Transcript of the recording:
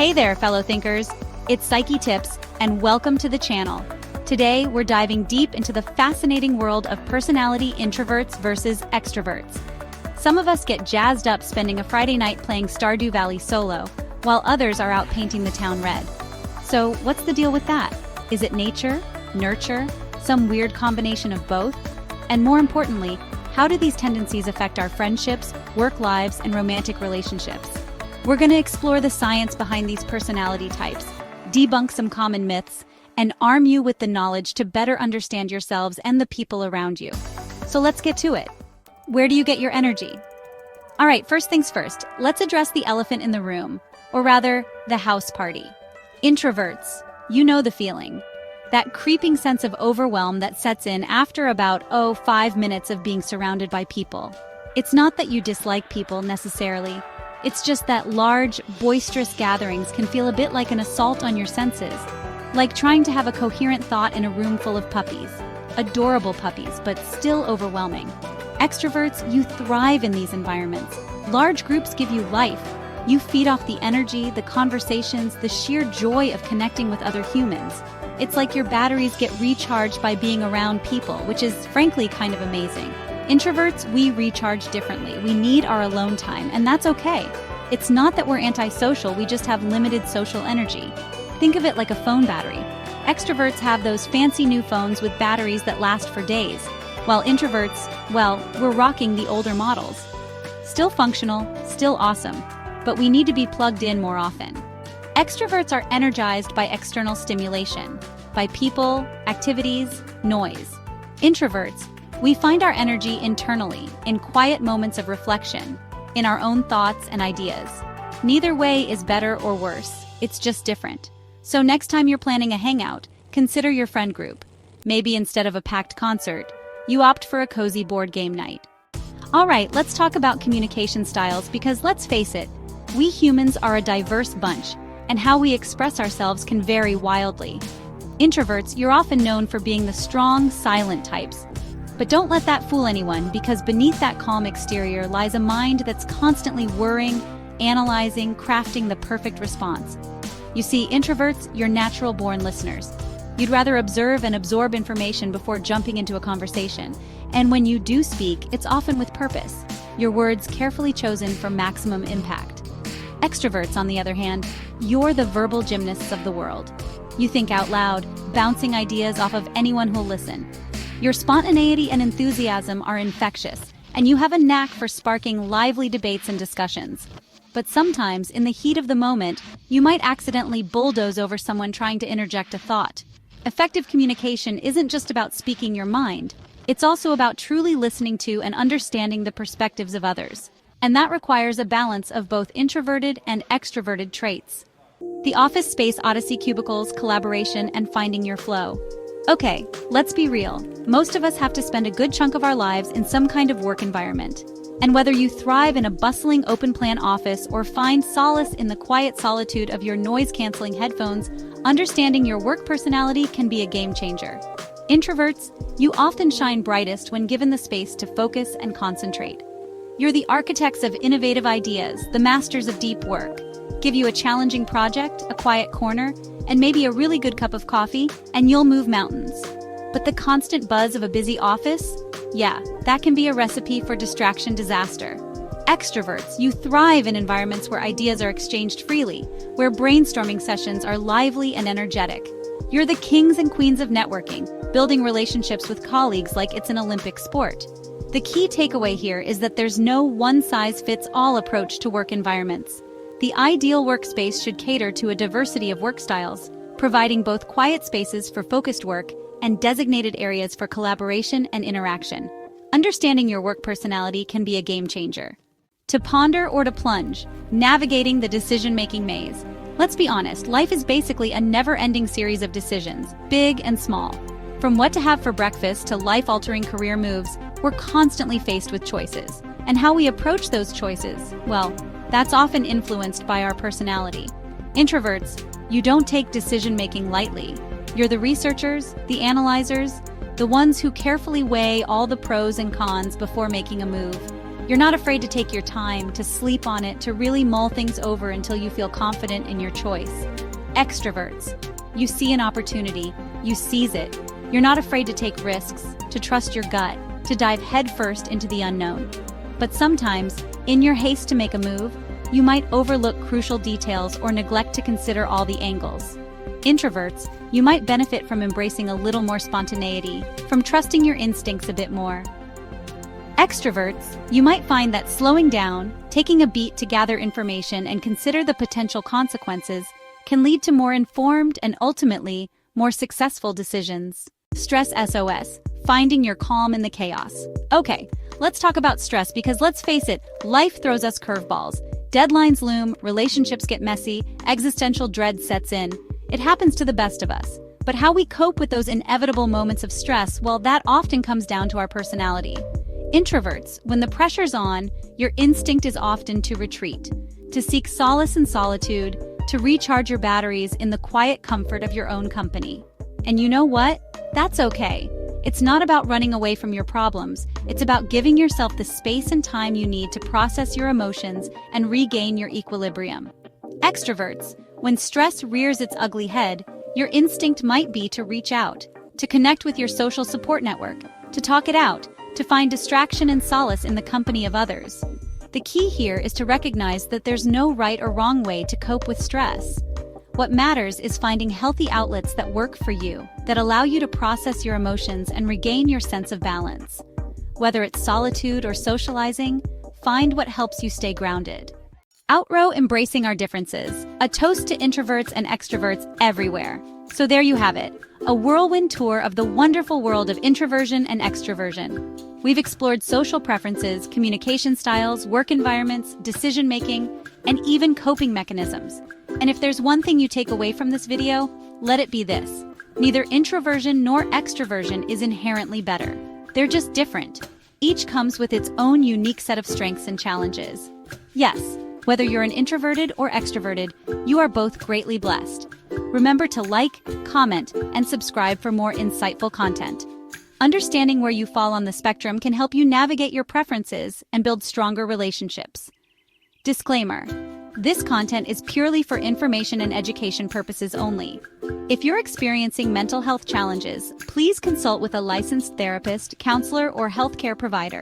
Hey there, fellow thinkers. It's Psyche Tips, and welcome to the channel. Today, we're diving deep into the fascinating world of personality introverts versus extroverts. Some of us get jazzed up spending a Friday night playing Stardew Valley solo, while others are out painting the town red. So, what's the deal with that? Is it nature, nurture, some weird combination of both? And more importantly, how do these tendencies affect our friendships, work lives, and romantic relationships? We're going to explore the science behind these personality types, debunk some common myths, and arm you with the knowledge to better understand yourselves and the people around you. So let's get to it. Where do you get your energy? All right, first things first, let's address the elephant in the room, or rather, the house party. Introverts, you know the feeling. That creeping sense of overwhelm that sets in after about, 5 minutes of being surrounded by people. It's not that you dislike people necessarily. It's just that large, boisterous gatherings can feel a bit like an assault on your senses. Like trying to have a coherent thought in a room full of puppies. Adorable puppies, but still overwhelming. Extroverts, you thrive in these environments. Large groups give you life. You feed off the energy, the conversations, the sheer joy of connecting with other humans. It's like your batteries get recharged by being around people, which is frankly kind of amazing. Introverts, we recharge differently. We need our alone time, and that's okay. It's not that we're antisocial, we just have limited social energy. Think of it like a phone battery. Extroverts have those fancy new phones with batteries that last for days, while introverts, well, we're rocking the older models. Still functional, still awesome, but we need to be plugged in more often. Extroverts are energized by external stimulation, by people, activities, noise. Introverts, we find our energy internally, in quiet moments of reflection, in our own thoughts and ideas. Neither way is better or worse, it's just different. So next time you're planning a hangout, consider your friend group. Maybe instead of a packed concert, you opt for a cozy board game night. All right, let's talk about communication styles because let's face it, we humans are a diverse bunch, and how we express ourselves can vary wildly. Introverts, you're often known for being the strong, silent types. But don't let that fool anyone, because beneath that calm exterior lies a mind that's constantly worrying, analyzing, crafting the perfect response. You see, introverts, you're natural-born listeners. You'd rather observe and absorb information before jumping into a conversation. And when you do speak, it's often with purpose. Your words carefully chosen for maximum impact. Extroverts, on the other hand, you're the verbal gymnasts of the world. You think out loud, bouncing ideas off of anyone who'll listen. Your spontaneity and enthusiasm are infectious, and you have a knack for sparking lively debates and discussions. But sometimes, in the heat of the moment, you might accidentally bulldoze over someone trying to interject a thought. Effective communication isn't just about speaking your mind, it's also about truly listening to and understanding the perspectives of others. And that requires a balance of both introverted and extroverted traits. The office space odyssey, cubicles, collaboration, and finding your flow. Okay, let's be real. Most of us have to spend a good chunk of our lives in some kind of work environment. And whether you thrive in a bustling open-plan office or find solace in the quiet solitude of your noise-canceling headphones, understanding your work personality can be a game changer. Introverts, you often shine brightest when given the space to focus and concentrate. You're the architects of innovative ideas, the masters of deep work. Give you a challenging project, a quiet corner, and maybe a really good cup of coffee, and you'll move mountains. But the constant buzz of a busy office? Yeah, that can be a recipe for distraction disaster. Extroverts, you thrive in environments where ideas are exchanged freely, where brainstorming sessions are lively and energetic. You're the kings and queens of networking, building relationships with colleagues like it's an Olympic sport. The key takeaway here is that there's no one-size-fits-all approach to work environments. The ideal workspace should cater to a diversity of work styles, providing both quiet spaces for focused work and designated areas for collaboration and interaction. Understanding your work personality can be a game changer. To ponder or to plunge, navigating the decision-making maze. Let's be honest, life is basically a never-ending series of decisions, big and small. From what to have for breakfast to life-altering career moves, we're constantly faced with choices. And how we approach those choices, well, that's often influenced by our personality. Introverts, you don't take decision-making lightly. You're the researchers, the analyzers, the ones who carefully weigh all the pros and cons before making a move. You're not afraid to take your time, to sleep on it, to really mull things over until you feel confident in your choice. Extroverts. You see an opportunity, you seize it. You're not afraid to take risks, to trust your gut, to dive headfirst into the unknown. But sometimes, in your haste to make a move, you might overlook crucial details or neglect to consider all the angles. Introverts, you might benefit from embracing a little more spontaneity, from trusting your instincts a bit more. Extroverts, you might find that slowing down, taking a beat to gather information and consider the potential consequences, can lead to more informed and ultimately, more successful decisions. Stress SOS, finding your calm in the chaos. Okay, let's talk about stress because let's face it, life throws us curveballs. Deadlines loom, relationships get messy, existential dread sets in. It happens to the best of us. But how we cope with those inevitable moments of stress, well, that often comes down to our personality. Introverts, when the pressure's on, your instinct is often to retreat, to seek solace in solitude, to recharge your batteries in the quiet comfort of your own company. And you know what? That's okay. It's not about running away from your problems. It's about giving yourself the space and time you need to process your emotions and regain your equilibrium. Extroverts, when stress rears its ugly head, your instinct might be to reach out, to connect with your social support network, to talk it out, to find distraction and solace in the company of others. The key here is to recognize that there's no right or wrong way to cope with stress. What matters is finding healthy outlets that work for you, that allow you to process your emotions and regain your sense of balance. Whether it's solitude or socializing, find what helps you stay grounded. Outrow embracing our differences, a toast to introverts and extroverts everywhere. So there you have it, a whirlwind tour of the wonderful world of introversion and extroversion. We've explored social preferences, communication styles, work environments, decision-making, and even coping mechanisms. And if there's one thing you take away from this video, let it be this. Neither introversion nor extroversion is inherently better. They're just different. Each comes with its own unique set of strengths and challenges. Yes, whether you're an introverted or extroverted, you are both greatly blessed. Remember to like, comment, and subscribe for more insightful content. Understanding where you fall on the spectrum can help you navigate your preferences and build stronger relationships. Disclaimer: this content is purely for information and education purposes only. If you're experiencing mental health challenges, please consult with a licensed therapist, counselor, or healthcare provider.